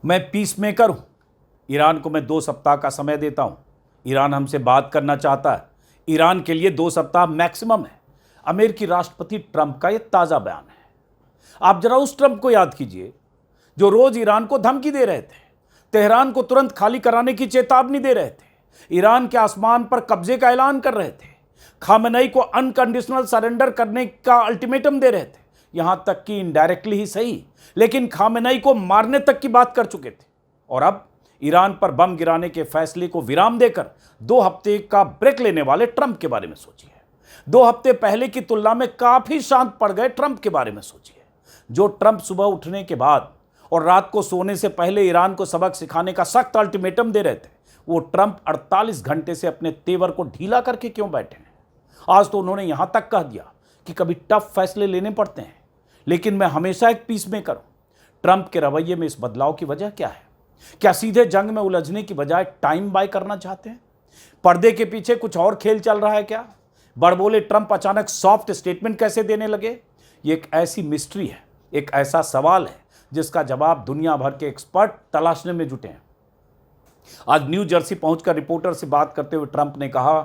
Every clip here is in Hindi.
मैं पीस मेकर हूं। ईरान को मैं 2 सप्ताह का समय देता हूं। ईरान हमसे बात करना चाहता है। ईरान के लिए 2 सप्ताह मैक्सिमम है। अमेरिकी राष्ट्रपति ट्रंप का यह ताजा बयान है। आप जरा उस ट्रंप को याद कीजिए जो रोज ईरान को धमकी दे रहे थे, तेहरान को तुरंत खाली कराने की चेतावनी दे रहे थे, ईरान के आसमान पर कब्जे का ऐलान कर रहे थे, खामेनेई को अनकंडीशनल सरेंडर करने का अल्टीमेटम दे रहे थे, यहां तक कि इनडायरेक्टली ही सही लेकिन खामेनेई को मारने तक की बात कर चुके थे। और अब ईरान पर बम गिराने के फैसले को विराम देकर 2 हफ्ते का ब्रेक लेने वाले ट्रंप के बारे में सोचिए। 2 हफ्ते पहले की तुलना में काफी शांत पड़ गए ट्रंप के बारे में सोचिए। जो ट्रंप सुबह उठने के बाद और रात को सोने से पहले ईरान को सबक सिखाने का सख्त अल्टीमेटम दे रहे थे, वो ट्रंप 48 घंटे से अपने तेवर को ढीला करके क्यों बैठे हैं? आज तो उन्होंने यहां तक कह दिया कि कभी टफ फैसले लेने पड़ते हैं, लेकिन मैं हमेशा एक पीस मेकर हूं। ट्रंप के रवैये में इस बदलाव की वजह क्या है? क्या सीधे जंग में उलझने की बजाय टाइम बाय करना चाहते हैं? पर्दे के पीछे कुछ और खेल चल रहा है क्या? बड़बोले ट्रंप अचानक सॉफ्ट स्टेटमेंट कैसे देने लगे? ये एक ऐसी मिस्ट्री है, एक ऐसा सवाल है जिसका जवाब दुनिया भर के एक्सपर्ट तलाशने में जुटे हैं। आज न्यू जर्सी पहुंचकर रिपोर्टर से बात करते हुए ट्रंप ने कहा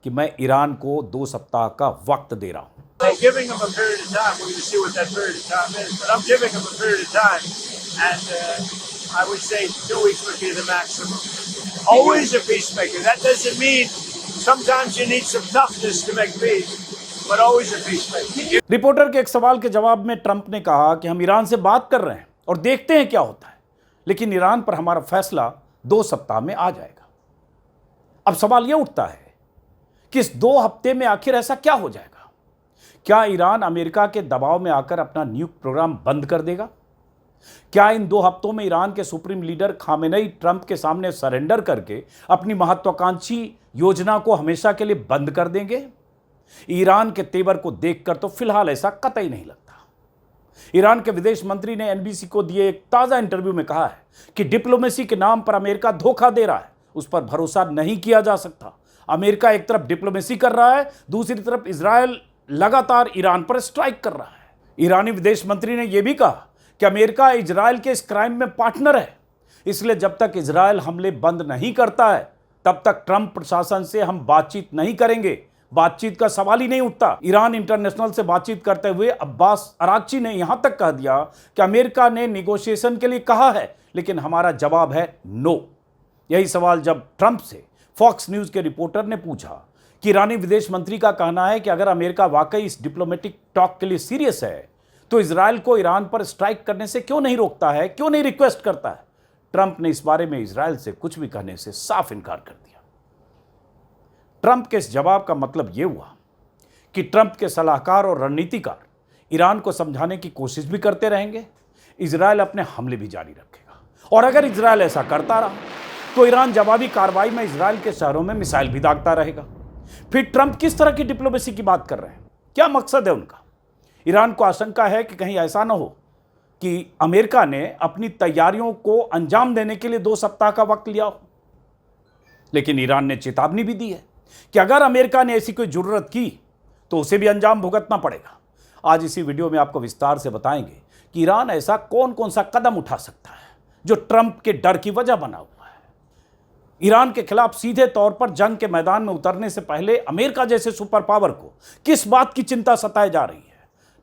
कि मैं ईरान को 2 सप्ताह का वक्त दे रहा हूं। I'm giving them a period of time. We're going to see what that period of time is. But I'm giving them a period of time. And I would say 2 weeks would be the maximum. Always a peacemaker. That doesn't mean sometimes you need some toughness to make peace. But always a peacemaker. Reporter के एक सवाल के जवाब में ट्रंप ने कहा कि हम ईरान से बात कर रहे हैं और देखते हैं क्या होता है, लेकिन ईरान पर हमारा फैसला 2 सप्ताह में आ जाएगा। अब सवाल यह उठता है कि इस 2 हफ्ते में आखिर ऐसा क्या हो जाएगा? क्या ईरान अमेरिका के दबाव में आकर अपना न्यूक प्रोग्राम बंद कर देगा? क्या इन 2 हफ्तों में ईरान के सुप्रीम लीडर खामेनेई ट्रंप के सामने सरेंडर करके अपनी महत्वाकांक्षी योजना को हमेशा के लिए बंद कर देंगे? ईरान के तेवर को देखकर तो फिलहाल ऐसा कतई नहीं लगता। ईरान के विदेश मंत्री ने एनबीसी को दिए एक ताजा इंटरव्यू में कहा है कि डिप्लोमेसी के नाम पर अमेरिका धोखा दे रहा है, उस पर भरोसा नहीं किया जा सकता। अमेरिका एक तरफ डिप्लोमेसी कर रहा है, दूसरी तरफ इजरायल लगातार ईरान पर स्ट्राइक कर रहा है। ईरानी विदेश मंत्री ने यह भी कहा कि अमेरिका इजरायल के इस क्राइम में पार्टनर है, इसलिए जब तक इजरायल हमले बंद नहीं करता है तब तक ट्रंप प्रशासन से हम बातचीत नहीं करेंगे। बातचीत का सवाल ही नहीं उठता। ईरान इंटरनेशनल से बातचीत करते हुए अब्बास अरागची ने यहां तक कह दिया कि अमेरिका ने निगोशिएशन के लिए कहा है, लेकिन हमारा जवाब है नो। यही सवाल जब ट्रंप से फॉक्स न्यूज के रिपोर्टर ने पूछा कि ईरानी विदेश मंत्री का कहना है कि अगर अमेरिका वाकई इस डिप्लोमेटिक टॉक के लिए सीरियस है तो इजरायल को ईरान पर स्ट्राइक करने से क्यों नहीं रोकता है, क्यों नहीं रिक्वेस्ट करता है? ट्रंप ने इस बारे में इजरायल से कुछ भी कहने से साफ इनकार कर दिया। ट्रंप के इस जवाब का मतलब यह हुआ कि ट्रंप के सलाहकार और रणनीतिकार ईरान को समझाने की कोशिश भी करते रहेंगे, इजरायल अपने हमले भी जारी रखेगा, और अगर इजरायल ऐसा करता रहा तो ईरान जवाबी कार्रवाई में इजरायल के शहरों में मिसाइल भी दागता रहेगा। फिर ट्रंप किस तरह की डिप्लोमेसी की बात कर रहे हैं? क्या मकसद है उनका? ईरान को आशंका है कि कहीं ऐसा ना हो कि अमेरिका ने अपनी तैयारियों को अंजाम देने के लिए 2 सप्ताह का वक्त लिया हो। लेकिन ईरान ने चेतावनी भी दी है कि अगर अमेरिका ने ऐसी कोई जरूरत की तो उसे भी अंजाम भुगतना पड़ेगा। आज इसी वीडियो में आपको विस्तार से बताएंगे कि ईरान ऐसा कौन कौन सा कदम उठा सकता है जो ट्रंप के डर की वजह बना हुआ है। ईरान के खिलाफ सीधे तौर पर जंग के मैदान में उतरने से पहले अमेरिका जैसे सुपर पावर को किस बात की चिंता सताए जा रही है?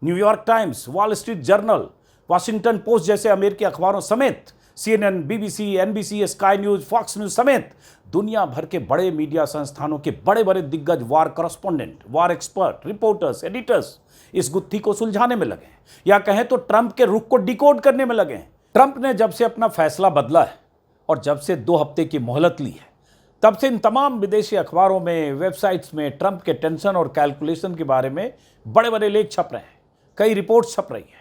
New York Times, Wall Street Journal, Washington Post जैसे अमेरिकी अखबारों समेत CNN, BBC, NBC, Sky News, Fox News समेत दुनिया भर के बड़े मीडिया संस्थानों के बड़े बड़े दिग्गज वार करस्पॉन्डेंट, वार एक्सपर्ट, रिपोर्टर्स, एडिटर्स इस गुत्थी को सुलझाने में लगे हैं, या कहें तो ट्रंप के रुख को डिकोड करने में लगे हैं। ट्रंप ने जब से अपना फैसला बदला है और जब से 2 हफ्ते की मोहलत ली है, तब से इन तमाम विदेशी अखबारों में, वेबसाइट्स में ट्रंप के टेंशन और कैलकुलेशन के बारे में बड़े बड़े लेख छप रहे हैं, कई रिपोर्ट्स छप रही है,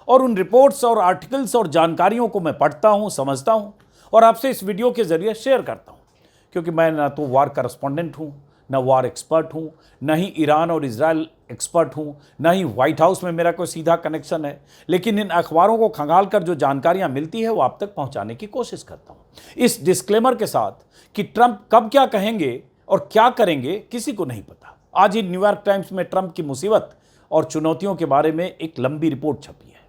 और उन रिपोर्ट्स और आर्टिकल्स और जानकारियों को मैं पढ़ता हूं, समझता हूं और आपसे इस वीडियो के जरिए शेयर करता हूं, क्योंकि मैं ना तो वार करस्पॉन्डेंट हूं, ना वार एक्सपर्ट हूं, ना ही ईरान और इजराइल एक्सपर्ट हूं, ना ही व्हाइट हाउस में मेरा कोई सीधा कनेक्शन है, लेकिन इन अखबारों को खंगाल कर जो जानकारियां मिलती है वो आप तक पहुंचाने की कोशिश करता हूं, इस डिस्क्लेमर के साथ कि ट्रंप कब क्या कहेंगे और क्या करेंगे किसी को नहीं पता। आज ही न्यूयॉर्क टाइम्स में ट्रंप की मुसीबत और चुनौतियों के बारे में एक लंबी रिपोर्ट छपी है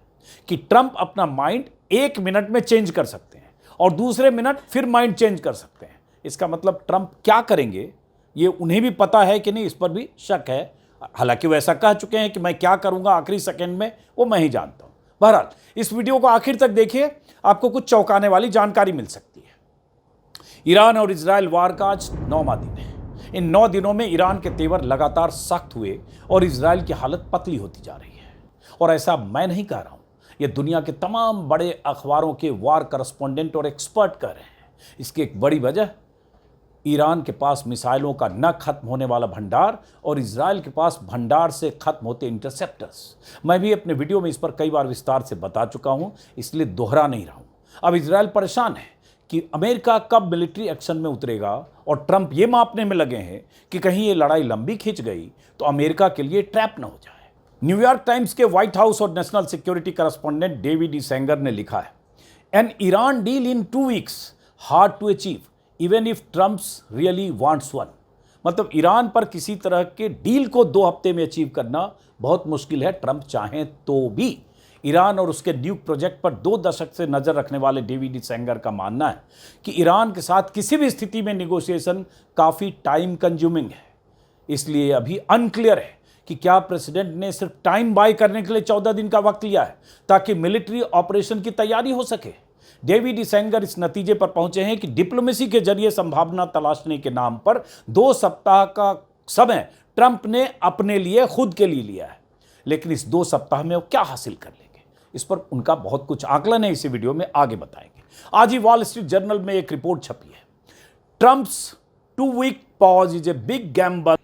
कि ट्रंप अपना माइंड एक मिनट में चेंज कर सकते हैं और दूसरे मिनट फिर माइंड चेंज कर सकते हैं। इसका मतलब ट्रंप क्या करेंगे ये उन्हें भी पता है कि नहीं, इस पर भी शक है। हालांकि वो ऐसा कह चुके हैं कि मैं क्या करूंगा आखिरी सेकंड में वो मैं ही जानता हूं। बहरहाल इस वीडियो को आखिर तक देखिए, आपको कुछ चौंकाने वाली जानकारी मिल सकती है। ईरान और इजराइल वार का आज 9वां दिन है। इन 9 दिनों में ईरान के तेवर लगातार सख्त हुए और इजराइल की हालत पतली होती जा रही है। और ऐसा मैं नहीं कह रहा हूं, यह दुनिया के तमाम बड़े अखबारों के वार करस्पॉन्डेंट और एक्सपर्ट कह रहे हैं। इसकी एक बड़ी वजह ईरान के पास मिसाइलों का न खत्म होने वाला भंडार और इजराइल के पास भंडार से खत्म होते इंटरसेप्टर्स। मैं भी अपने वीडियो में इस पर कई बार विस्तार से बता चुका हूं, इसलिए दोहरा नहीं रहा हूं। अब इजराइल परेशान है कि अमेरिका कब मिलिट्री एक्शन में उतरेगा और ट्रंप ये मापने में लगे हैं कि कहीं ये लड़ाई लंबी खिंच गई तो अमेरिका के लिए ट्रैप न हो जाए। न्यूयॉर्क टाइम्स के व्हाइट हाउस और national security correspondent David D Sanger ने लिखा है, an Iran deal in 2 weeks hard to achieve even if Trump's really wants one. मतलब ईरान पर किसी तरह के डील को 2 हफ्ते में अचीव करना बहुत मुश्किल है, ट्रंप चाहें तो भी। ईरान और उसके न्यूक प्रोजेक्ट पर 2 दशक से नजर रखने वाले डेविड डी सेंगर का मानना है कि ईरान के साथ किसी भी स्थिति में निगोशिएशन काफी टाइम कंज्यूमिंग है। इसलिए अभी अनक्लियर है कि क्या प्रेसिडेंट ने सिर्फ टाइम बाय करने के लिए 14 दिन का वक्त लिया है ताकि मिलिट्री ऑपरेशन की तैयारी हो सके। डेविड डी सेंगर इस नतीजे पर पहुंचे हैं कि डिप्लोमेसी के जरिए संभावना तलाशने के नाम पर 2 सप्ताह का समय ट्रंप ने अपने लिए खुद के लिए लिया है। लेकिन इस 2 सप्ताह में वो क्या हासिल कर लेंगे, इस पर उनका बहुत कुछ आकलन है, इसी वीडियो में आगे बताएंगे। आज ही वॉल स्ट्रीट जर्नल में एक रिपोर्ट छपी है, Trump's 2 week pause is a big Gamble.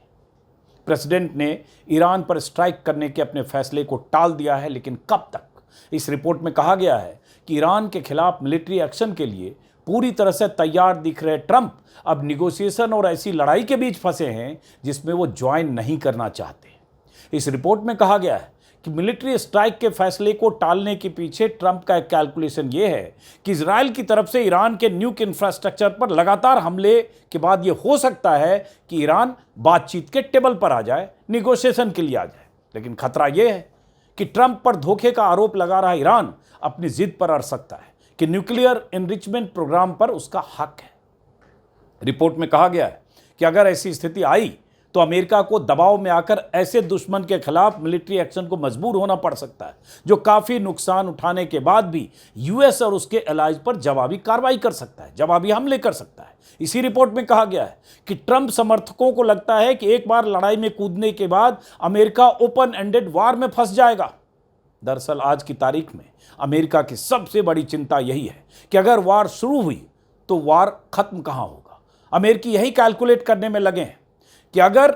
President ने ईरान पर स्ट्राइक करने के अपने फैसले को टाल दिया है, लेकिन कब तक। इस रिपोर्ट में कहा गया है कि ईरान के खिलाफ मिलिट्री एक्शन के लिए पूरी तरह से तैयार दिख रहे ट्रंप अब निगोशिएशन और ऐसी लड़ाई के बीच फंसे हैं जिसमें वो ज्वाइन नहीं करना चाहते। इस रिपोर्ट में कहा गया है कि मिलिट्री स्ट्राइक के फैसले को टालने के पीछे ट्रंप का एक कैलकुलेशन ये है कि इजराइल की तरफ से ईरान के न्यूक इंफ्रास्ट्रक्चर पर लगातार हमले के बाद ये हो सकता है कि ईरान बातचीत के टेबल पर आ जाए, निगोशिएशन के लिए आ जाए। लेकिन खतरा यह है कि ट्रंप पर धोखे का आरोप लगा रहा ईरान अपनी जिद पर अड़ सकता है कि न्यूक्लियर एनरिचमेंट प्रोग्राम पर उसका हक है। रिपोर्ट में कहा गया है कि अगर ऐसी स्थिति आई तो अमेरिका को दबाव में आकर ऐसे दुश्मन के खिलाफ मिलिट्री एक्शन को मजबूर होना पड़ सकता है जो काफी नुकसान उठाने के बाद भी यूएस और उसके एलाइज पर जवाबी कार्रवाई कर सकता है, जवाबी हमले कर सकता है। इसी रिपोर्ट में कहा गया है कि ट्रंप समर्थकों को लगता है कि एक बार लड़ाई में कूदने के बाद अमेरिका ओपन एंडेड वार में फंस जाएगा। दरअसल आज की तारीख में अमेरिका की सबसे बड़ी चिंता यही है कि अगर वार शुरू हुई तो वार खत्म कहां होगा। अमेरिकी यही कैलकुलेट करने में लगे हैं कि अगर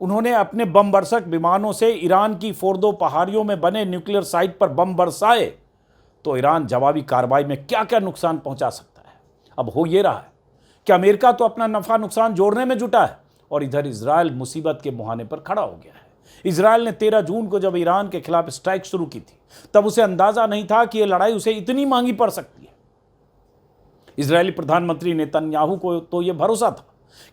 उन्होंने अपने बम बरसक विमानों से ईरान की फोर्दो पहाड़ियों में बने न्यूक्लियर साइट पर बम बरसाए तो ईरान जवाबी कार्रवाई में क्या क्या नुकसान पहुंचा सकता है। अब हो ये रहा है कि अमेरिका तो अपना नफा नुकसान जोड़ने में जुटा है और इधर इजराइल मुसीबत के मुहाने पर खड़ा हो गया है। इजराइल ने 13 जून को जब ईरान के खिलाफ स्ट्राइक शुरू की थी तब उसे अंदाजा नहीं था कि यह लड़ाई उसे इतनी महंगी पड़ सकती है। इजरायली प्रधानमंत्री नेतन्याहू को तो यह भरोसा था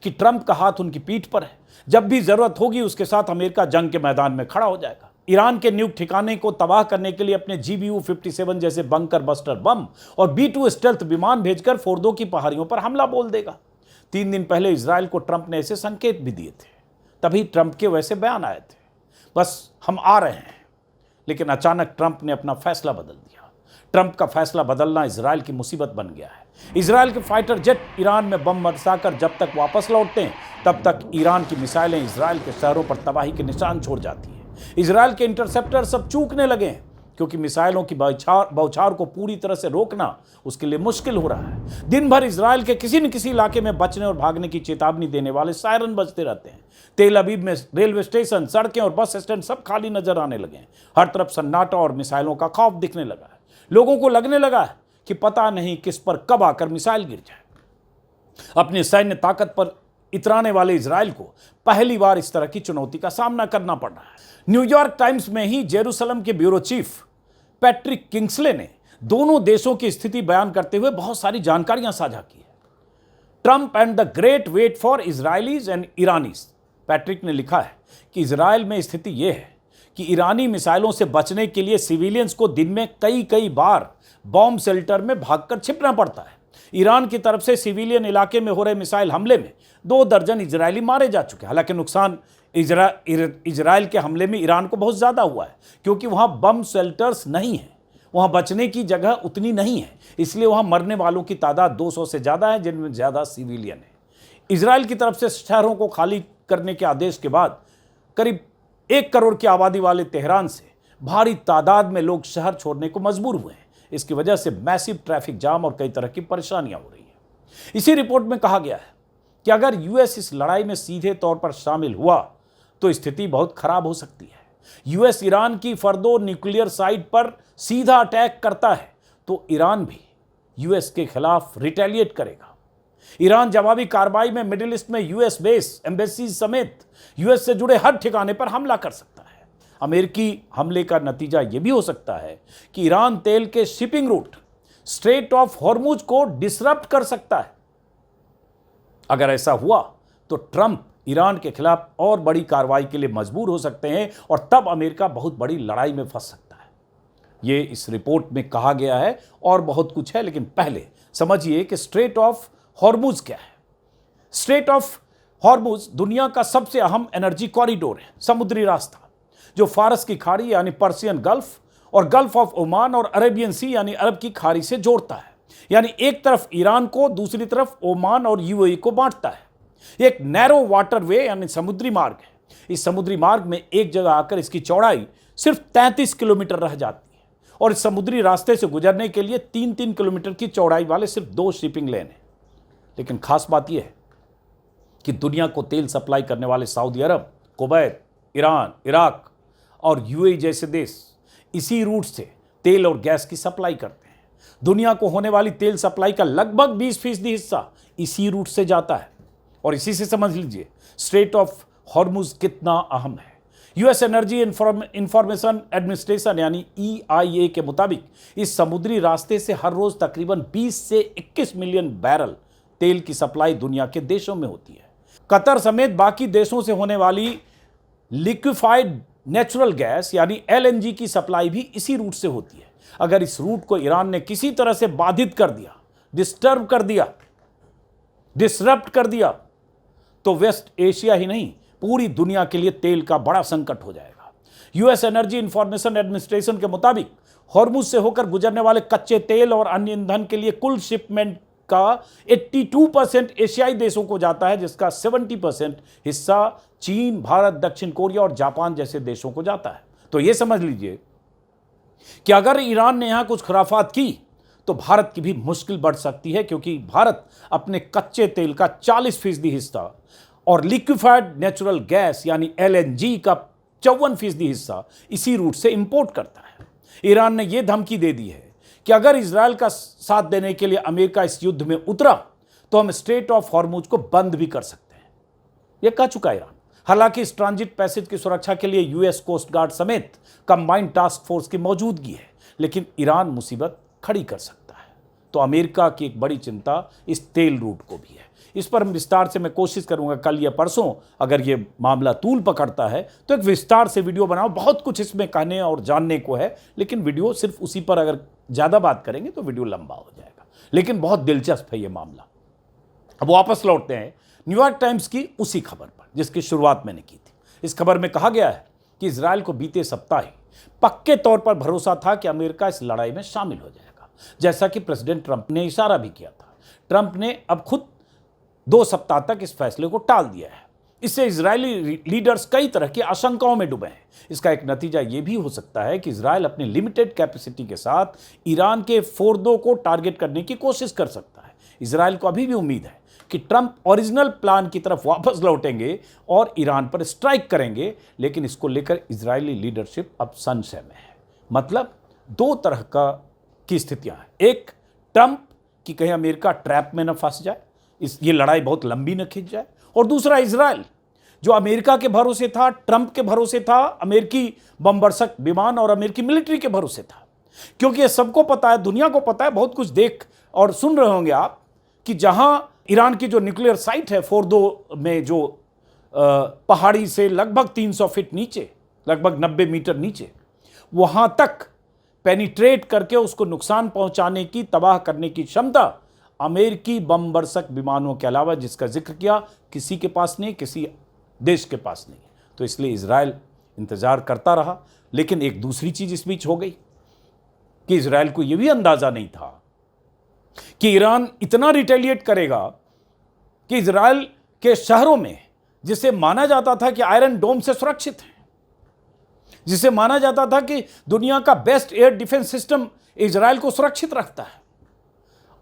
कि ट्रंप का हाथ उनकी पीठ पर है, जब भी जरूरत होगी उसके साथ अमेरिका जंग के मैदान में खड़ा हो जाएगा। ईरान के न्यूक ठिकाने को तबाह करने के लिए अपने GBU-57 जैसे बंकर बस्टर बम और B-2 स्टेल्थ विमान भेजकर फोर्दो की पहाड़ियों पर हमला बोल देगा। 3 दिन पहले इजराइल को ट्रंप ने ऐसे संकेत भी दिए थे, तभी ट्रंप के वैसे बयान आए थे, बस हम आ रहे हैं। लेकिन अचानक ट्रंप ने अपना फैसला बदल दिया। ट्रंप का फैसला बदलना इजराइल की मुसीबत बन गया है। इजराइल के फाइटर जेट ईरान में बम बरसाकर जब तक वापस लौटते हैं तब तक ईरान की मिसाइलें इजराइल के शहरों पर तबाही के निशान छोड़ जाती हैं। इजराइल के इंटरसेप्टर सब चूकने लगे हैं क्योंकि मिसाइलों की बौछार को पूरी तरह से रोकना उसके लिए मुश्किल हो रहा है। दिन भर इजराइल के किसी न किसी इलाके में बचने और भागने की चेतावनी देने वाले सायरन बजते रहते हैं। तेल अवीव में रेलवे स्टेशन, सड़कें और बस स्टैंड सब खाली नजर आने लगे हैं। हर तरफ सन्नाटा और मिसाइलों का खौफ दिखने लगा है। लोगों को लगने लगा है कि पता नहीं किस पर कब आकर मिसाइल गिर जाए। अपनी सैन्य ताकत पर इतराने वाले इजराइल को पहली बार इस तरह की चुनौती का सामना करना पड़ रहा है। न्यूयॉर्क टाइम्स में ही जेरूसलम के ब्यूरो चीफ पैट्रिक किंग्सले ने दोनों देशों की स्थिति बयान करते हुए बहुत सारी जानकारियां साझा की है। Trump and the great wait for Israelis and Iranis. Patrick ने लिखा है कि इजराइल में स्थिति यह है कि ईरानी मिसाइलों से बचने के लिए सिविलियंस को दिन में कई कई बार बॉम्ब शेल्टर में भागकर छिपना पड़ता है। ईरान की तरफ से सिविलियन इलाके में हो रहे मिसाइल हमले में 2 दर्जन इजरायली मारे जा चुके हैं। हालांकि नुकसान इजराइल के हमले में ईरान को बहुत ज़्यादा हुआ है, क्योंकि वहाँ बम शेल्टर्स नहीं हैं, वहाँ बचने की जगह उतनी नहीं है, इसलिए वहाँ मरने वालों की तादाद 200 से ज़्यादा है, जिनमें ज़्यादा सिविलियन है। इजराइल की तरफ से शहरों को खाली करने के आदेश के बाद करीब 1 करोड़ की आबादी वाले तेहरान से भारी तादाद में लोग शहर छोड़ने को मजबूर हुए हैं। इसकी वजह से मैसिव ट्रैफिक जाम और कई तरह की परेशानियां हो रही हैं। इसी रिपोर्ट में कहा गया है कि अगर यूएस इस लड़ाई में सीधे तौर पर शामिल हुआ तो स्थिति बहुत खराब हो सकती है। यूएस ईरान की फर्दो न्यूक्लियर साइट पर सीधा अटैक करता है तो ईरान भी यूएस के खिलाफ रिटेलिएट करेगा। ईरान जवाबी कार्रवाई में मिडिल ईस्ट में यूएस बेस, एम्बेसी समेत यूएस से जुड़े हर ठिकाने पर हमला कर सकता है। अमेरिकी हमले का नतीजा यह भी हो सकता है कि ईरान तेल के shipping root straight of Hormuz को डिसरप्ट कर सकता है। अगर ऐसा हुआ तो ट्रंप ईरान के खिलाफ और बड़ी कार्रवाई के लिए मजबूर हो सकते हैं और तब अमेरिका बहुत बड़ी लड़ाई में फंस सकता है। ये इस रिपोर्ट में कहा गया है और बहुत कुछ है, लेकिन पहले समझिए कि स्ट्रेट ऑफ हॉर्मुज क्या है। स्ट्रेट ऑफ हॉर्मुज दुनिया का सबसे अहम एनर्जी कॉरिडोर है, समुद्री रास्ता जो फारस की खाड़ी यानी पर्शियन गल्फ और गल्फ ऑफ ओमान और अरेबियन सी यानी अरब की खाड़ी से जोड़ता है। यानी एक तरफ ईरान को, दूसरी तरफ ओमान और यूएई को बांटता है। एक नैरो वाटरवे यानी समुद्री मार्ग है। इस समुद्री मार्ग में एक जगह आकर इसकी चौड़ाई सिर्फ 33 किलोमीटर रह जाती है और इस समुद्री रास्ते से गुजरने के लिए 3-3 किलोमीटर की चौड़ाई वाले सिर्फ 2 शिपिंग लेन हैं। लेकिन खास बात यह है कि दुनिया को तेल सप्लाई करने वाले सऊदी अरब, कुवैत, ईरान, इराक और यूएई जैसे देश इसी रूट से तेल और गैस की सप्लाई करते हैं। दुनिया को होने वाली तेल सप्लाई का लगभग 20% हिस्सा इसी रूट से जाता है और इसी से समझ लीजिए स्ट्रेट ऑफ हॉर्मुज कितना अहम है। यूएस एनर्जी इंफॉर्मेशन एडमिनिस्ट्रेशन यानी EIA के मुताबिक इस समुद्री रास्ते से हर रोज तकरीबन 20 से 21 मिलियन बैरल तेल की सप्लाई दुनिया के देशों में होती है। कतर समेत बाकी देशों से होने वाली लिक्विफाइड नेचुरल गैस यानी LNG की सप्लाई भी इसी रूट से होती है। अगर इस रूट को ईरान ने किसी तरह से बाधित कर दिया, डिस्टर्ब कर दिया, डिसरप्ट कर दिया तो वेस्ट एशिया ही नहीं पूरी दुनिया के लिए तेल का बड़ा संकट हो जाएगा। यूएस एनर्जी इंफॉर्मेशन एडमिनिस्ट्रेशन के मुताबिक हॉर्मुज से होकर गुजरने वाले कच्चे तेल और अन्य ईंधन के लिए कुल शिपमेंट का 82% एशियाई देशों को जाता है, जिसका 70% हिस्सा चीन, भारत, दक्षिण कोरिया और जापान जैसे देशों को जाता है। तो यह समझ लीजिए कि अगर ईरान ने यहां कुछ खुराफात की तो भारत की भी मुश्किल बढ़ सकती है, क्योंकि भारत अपने कच्चे तेल का 40% हिस्सा और लिक्विफाइड नेचुरल गैस यानी LNG का 54% हिस्सा इसी रूट से इंपोर्ट करता है। ईरान ने यह धमकी दे दी है कि अगर इजराइल का साथ देने के लिए अमेरिका इस युद्ध में उतरा तो हम स्ट्रेट ऑफ हॉर्मुज को बंद भी कर सकते हैं। यह कह चुका ईरान। हालांकि इस ट्रांजिट पैसेज की सुरक्षा के लिए यूएस कोस्ट गार्ड समेत कंबाइंड टास्क फोर्स की मौजूदगी है, लेकिन ईरान मुसीबत खड़ी कर सकता है। तो अमेरिका की एक बड़ी चिंता इस तेल रूट को भी है। इस पर हम विस्तार से मैं कोशिश करूंगा कल या परसों, अगर ये मामला तूल पकड़ता है तो एक विस्तार से वीडियो बनाओ। बहुत कुछ इसमें कहने और जानने को है, लेकिन वीडियो सिर्फ उसी पर अगर ज़्यादा बात करेंगे तो वीडियो लंबा हो जाएगा। लेकिन बहुत दिलचस्प है ये मामला। अब वापस लौटते हैं न्यूयॉर्क टाइम्स की उसी खबर पर जिसकी शुरुआत मैंने की थी। इस खबर में कहा गया है कि इजराइल को बीते सप्ताह ही पक्के तौर पर भरोसा था कि अमेरिका इस लड़ाई में शामिल हो जाएगा, जैसा कि प्रेसिडेंट ट्रंप ने इशारा भी किया था। ट्रंप ने अब खुद 2 सप्ताह तक इस फैसले को टाल दिया है। इससे इजरायली लीडर्स कई तरह की आशंकाओं में डूबे हैं। इसका एक नतीजा यह भी हो सकता है कि इजराइल अपनी लिमिटेड कैपेसिटी के साथ ईरान के फोर्दो को टारगेट करने की कोशिश कर सकता है। इजराइल को अभी भी उम्मीद है कि ट्रंप ओरिजिनल प्लान की तरफ वापस लौटेंगे और ईरान पर स्ट्राइक करेंगे, लेकिन इसको लेकर इजरायली लीडरशिप अब संशय में है। मतलब 2 तरह की स्थितियां हैं। एक, ट्रंप की कहीं अमेरिका ट्रैप में न फंस जाए, ये लड़ाई बहुत लंबी न खिंच जाए, और दूसरा इजराइल जो अमेरिका के भरोसे था, ट्रंप के भरोसे था, अमेरिकी बमबरसक विमान और अमेरिकी मिलिट्री के भरोसे था। क्योंकि ये सबको पता है, दुनिया को पता है, बहुत कुछ देख और सुन रहे होंगे आप कि जहां ईरान की जो न्यूक्लियर साइट है फोर्दो में, जो पहाड़ी से लगभग 300 फीट नीचे, लगभग 90 मीटर नीचे, वहां तक पेनिट्रेट करके उसको नुकसान पहुंचाने की, तबाह करने की क्षमता अमेरिकी बम वर्षक विमानों के अलावा, जिसका जिक्र किया, किसी के पास नहीं, किसी देश के पास नहीं। तो इसलिए इजराइल इंतजार करता रहा। लेकिन एक दूसरी चीज इस बीच हो गई कि इजराइल को यह भी अंदाजा नहीं था कि ईरान इतना रिटेलिएट करेगा कि इजराइल के शहरों में, जिसे माना जाता था कि आयरन डोम से सुरक्षित है, जिसे माना जाता था कि दुनिया का best air defence system Israel को सुरक्षित रखता है,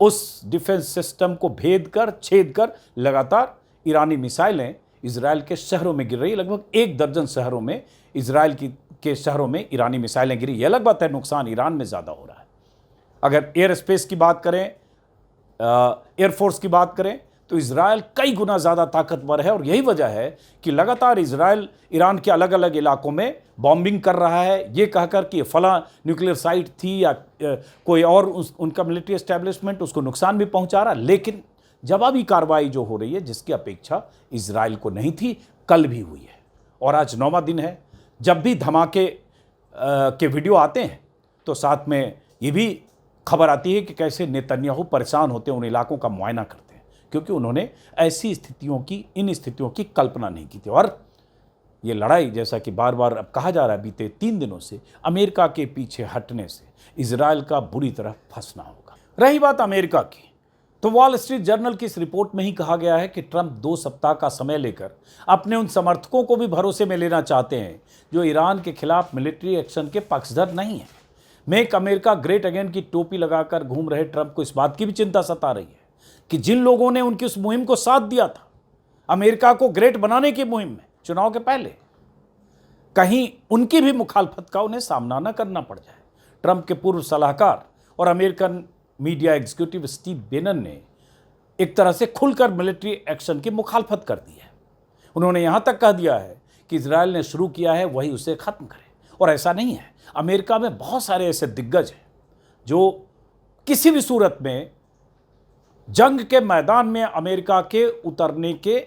उस डिफेंस सिस्टम को भेद कर, छेद कर लगातार ईरानी मिसाइलें इजराइल के शहरों में गिर रही। लगभग 1 दर्जन शहरों में इजराइल के शहरों में ईरानी मिसाइलें गिरी। यह अलग बात है, नुकसान ईरान में ज़्यादा हो रहा है। अगर एयर स्पेस की बात करें, एयरफोर्स की बात करें, तो इजराइल कई गुना ज़्यादा ताकतवर है। और यही वजह है कि लगातार इजराइल ईरान के अलग अलग इलाकों में बॉम्बिंग कर रहा है, ये कहकर कि फला न्यूक्लियर साइट थी या कोई और उनका मिलिट्री एस्टेब्लिशमेंट, उसको नुकसान भी पहुंचा रहा। लेकिन जवाबी कार्रवाई जो हो रही है, जिसकी अपेक्षा इजराइल को नहीं थी, कल भी हुई है। और आज 9वां दिन है। जब भी धमाके के वीडियो आते हैं तो साथ में ये भी खबर आती है कि कैसे नेतन्याहू परेशान होते हैं, उन इलाकों का मुआयना करते हैं, क्योंकि उन्होंने ऐसी स्थितियों की, इन स्थितियों की कल्पना नहीं की थी। और ये लड़ाई, जैसा कि बार बार अब कहा जा रहा है, बीते 3 दिनों से अमेरिका के पीछे हटने से इजराइल का बुरी तरह फंसना होगा। रही बात अमेरिका की, तो वॉल स्ट्रीट जर्नल की इस रिपोर्ट में ही कहा गया है कि ट्रंप 2 सप्ताह का समय लेकर अपने उन समर्थकों को भी भरोसे में लेना चाहते हैं जो ईरान के खिलाफ मिलिट्री एक्शन के पक्षधर नहीं है। मेक अमेरिका ग्रेट अगेन की टोपी लगाकर घूम रहे ट्रंप को इस बात की भी चिंता सता रही है कि जिन लोगों ने उनकी उस मुहिम को साथ दिया था, अमेरिका को ग्रेट बनाने की मुहिम में चुनाव के पहले, कहीं उनकी भी मुखालफत का उन्हें सामना न करना पड़ जाए। ट्रंप के पूर्व सलाहकार और American media executive Steve Bannon ने एक तरह से खुलकर मिलिट्री एक्शन की मुखालफत कर दी है। उन्होंने यहां तक कह दिया है कि इजराइल ने शुरू किया है, वही उसे खत्म करे। और ऐसा नहीं है, अमेरिका में बहुत सारे ऐसे दिग्गज हैं जो किसी भी सूरत में जंग के मैदान में अमेरिका के उतरने के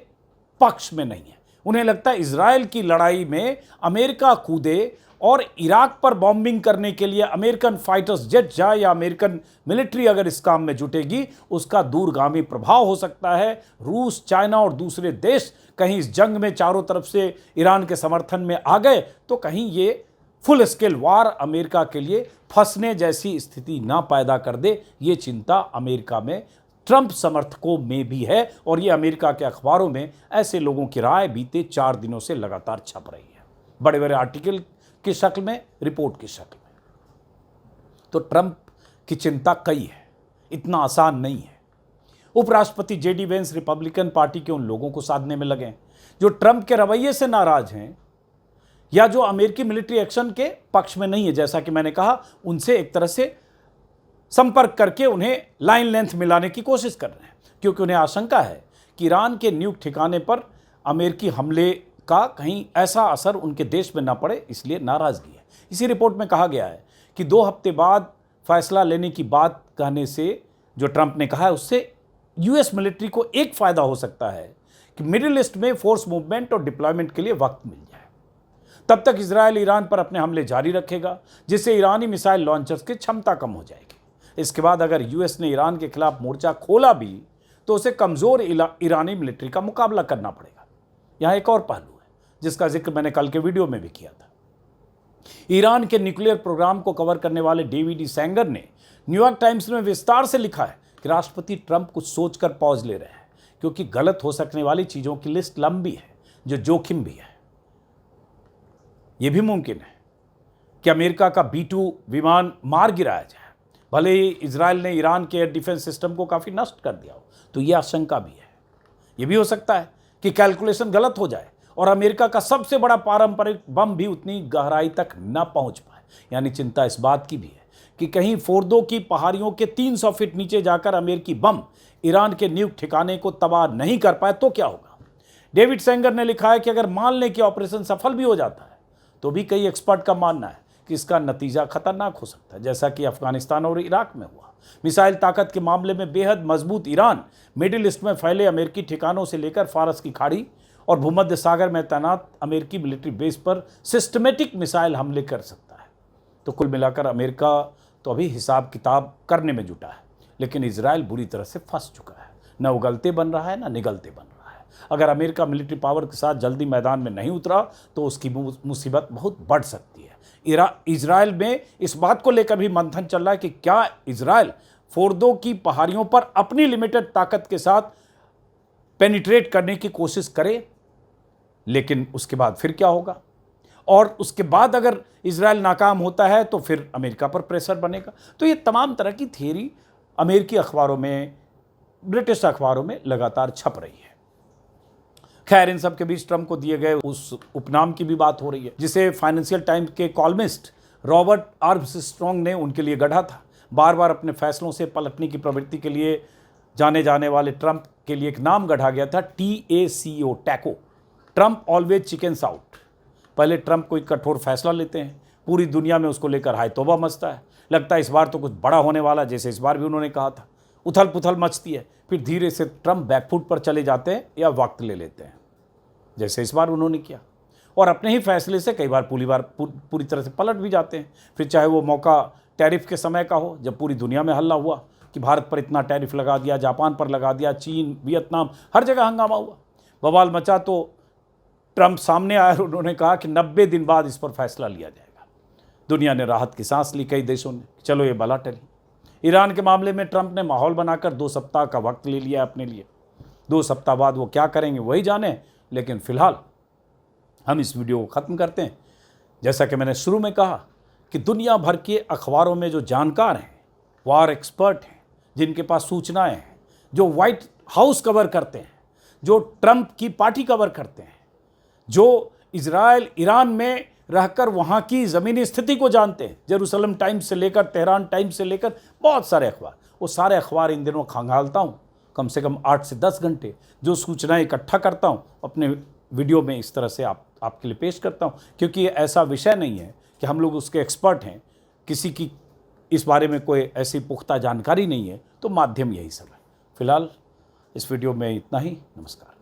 पक्ष में नहीं है। उन्हें लगता है इजराइल की लड़ाई में अमेरिका कूदे और इराक पर बॉम्बिंग करने के लिए अमेरिकन फाइटर्स जेट जाए या अमेरिकन मिलिट्री अगर इस काम में जुटेगी, उसका दूरगामी प्रभाव हो सकता है। रूस, चाइना और दूसरे देश कहीं इस जंग में चारों तरफ से ईरान के समर्थन में आ गए तो कहीं ये फुल स्केल वार अमेरिका के लिए फंसने जैसी स्थिति ना पैदा कर दे। ये चिंता अमेरिका में ट्रंप समर्थकों में भी है। और ये अमेरिका के अखबारों में ऐसे लोगों की राय बीते 4 दिनों से लगातार छप रही है, बड़े बड़े आर्टिकल की शक्ल में, रिपोर्ट की शक्ल में। तो ट्रंप की चिंता कई है, इतना आसान नहीं है। उपराष्ट्रपति जेडी वेंस रिपब्लिकन पार्टी के उन लोगों को साधने में लगे जो ट्रंप के रवैये से नाराज हैं या जो अमेरिकी मिलिट्री एक्शन के पक्ष में नहीं है। जैसा कि मैंने कहा, उनसे एक तरह से संपर्क करके उन्हें लाइन लेंथ मिलाने की कोशिश कर रहे हैं, क्योंकि उन्हें आशंका है कि ईरान के न्यूक ठिकाने पर अमेरिकी हमले का कहीं ऐसा असर उनके देश में ना पड़े, इसलिए नाराजगी है। इसी रिपोर्ट में कहा गया है कि 2 हफ्ते बाद फैसला लेने की बात कहने से, जो ट्रंप ने कहा है, उससे यूएस मिलिट्री को एक फायदा हो सकता है कि मिडिल ईस्ट में फोर्स मूवमेंट और डिप्लॉयमेंट के लिए वक्त मिल जाए। तब तक इजराइल ईरान पर अपने हमले जारी रखेगा, जिससे ईरानी मिसाइल लॉन्चर्स की क्षमता कम हो जाएगी। इसके बाद अगर यूएस ने ईरान के खिलाफ मोर्चा खोला भी तो उसे कमजोर ईरानी मिलिट्री का मुकाबला करना पड़ेगा। यहां एक और पहलू है जिसका जिक्र मैंने कल के वीडियो में भी किया था। ईरान के न्यूक्लियर प्रोग्राम को कवर करने वाले डेविड सेंगर ने न्यूयॉर्क टाइम्स में विस्तार से लिखा है कि राष्ट्रपति ट्रंप कुछ सोचकर पॉज ले रहे हैं, क्योंकि गलत हो सकने वाली चीजों की लिस्ट लंबी है, जो जोखिम भी है। यह भी मुमकिन है कि अमेरिका का B-2 विमान मार गिराया जाए, भले ही इजराइल ने ईरान के एयर डिफेंस सिस्टम को काफ़ी नष्ट कर दिया हो। तो यह आशंका भी है। यह भी हो सकता है कि कैलकुलेशन गलत हो जाए और अमेरिका का सबसे बड़ा पारंपरिक बम भी उतनी गहराई तक न पहुंच पाए। यानी चिंता इस बात की भी है कि कहीं फोर्दो की पहाड़ियों के 300 फीट नीचे जाकर अमेरिकी बम ईरान के न्यूक ठिकाने को तबाह नहीं कर पाए तो क्या होगा। डेविड सेंगर ने लिखा है कि अगर मान लें कि ऑपरेशन सफल भी हो जाता है तो भी कई एक्सपर्ट का मानना है कि इसका नतीजा खतरनाक हो सकता है, जैसा कि अफगानिस्तान और इराक में हुआ। मिसाइल ताकत के मामले में बेहद मजबूत ईरान मिडिल ईस्ट में फैले अमेरिकी ठिकानों से लेकर फारस की खाड़ी और भूमध्य सागर में तैनात अमेरिकी मिलिट्री बेस पर सिस्टमेटिक मिसाइल हमले कर सकता है। तो कुल मिलाकर अमेरिका तो अभी हिसाब किताब करने में जुटा है, लेकिन इजराइल बुरी तरह से फंस चुका है। न उगलते बन रहा है, न निगलते बन रहा है। अगर अमेरिका मिलिट्री पावर के साथ जल्दी मैदान में नहीं उतरा तो उसकी मुसीबत बहुत बढ़ सकती है। इजराइल में इस बात को लेकर भी मंथन चल रहा है कि क्या इजराइल फोर्दो की पहाड़ियों पर अपनी लिमिटेड ताकत के साथ पेनिट्रेट करने की कोशिश करे, लेकिन उसके बाद फिर क्या होगा, और उसके बाद अगर इजराइल नाकाम होता है तो फिर अमेरिका पर प्रेशर बनेगा। तो ये तमाम तरह की थियरी अमेरिकी अखबारों में, ब्रिटिश अखबारों में लगातार छप रही है। खैर, इन सब के बीच ट्रंप को दिए गए उस उपनाम की भी बात हो रही है जिसे फाइनेंशियल टाइम्स के कॉलमिस्ट रॉबर्ट आर्मस्ट्रॉन्ग ने उनके लिए गढ़ा था। बार बार अपने फैसलों से पलटने की प्रवृत्ति के लिए जाने जाने वाले ट्रंप के लिए एक नाम गढ़ा गया था, TACO, taco, Trump always chickens out. पहले ट्रंप कोई कठोर फैसला लेते हैं, पूरी दुनिया में उसको लेकर हाय तौबा मचता है, लगता है इस बार तो कुछ बड़ा होने वाला, जैसे इस बार भी उन्होंने कहा था। उथल पुथल मचती है, फिर धीरे से ट्रंप बैकफुट पर चले जाते हैं या वक्त ले लेते हैं, जैसे इस बार उन्होंने किया, और अपने ही फैसले से कई बार पूरी तरह से पलट भी जाते हैं। फिर चाहे वो मौका टैरिफ के समय का हो, जब पूरी दुनिया में हल्ला हुआ कि भारत पर इतना टैरिफ लगा दिया, जापान पर लगा दिया, चीन, वियतनाम, हर जगह हंगामा हुआ, बवाल मचा, तो ट्रंप सामने आया और उन्होंने कहा कि 90 दिन बाद इस पर फैसला लिया जाएगा। दुनिया ने राहत की सांस ली, कई देशों ने, चलो ये बला टली। ईरान के मामले में ट्रंप ने माहौल बनाकर 2 सप्ताह का वक्त ले लिया अपने लिए। 2 सप्ताह बाद वो क्या करेंगे वही जाने, लेकिन फिलहाल हम इस वीडियो को ख़त्म करते हैं। जैसा कि मैंने शुरू में कहा कि दुनिया भर के अखबारों में जो जानकार हैं, वार एक्सपर्ट हैं, जिनके पास सूचनाएं हैं, जो व्हाइट हाउस कवर करते हैं, जो ट्रंप की पार्टी कवर करते हैं, जो इजराइल ईरान में रहकर वहाँ की ज़मीनी स्थिति को जानते हैं, जेरूसलम टाइम्स से लेकर तेहरान टाइम्स से लेकर बहुत सारे अखबार, वो सारे अखबार इन दिनों खंगालता हूँ, कम से कम 8 से 10 घंटे जो सूचनाएं इकट्ठा करता हूँ अपने वीडियो में इस तरह से आपके लिए पेश करता हूँ, क्योंकि ये ऐसा विषय नहीं है कि हम लोग उसके एक्सपर्ट हैं, किसी की इस बारे में कोई ऐसी पुख्ता जानकारी नहीं है, तो माध्यम यही सब है। फिलहाल इस वीडियो में इतना ही। नमस्कार।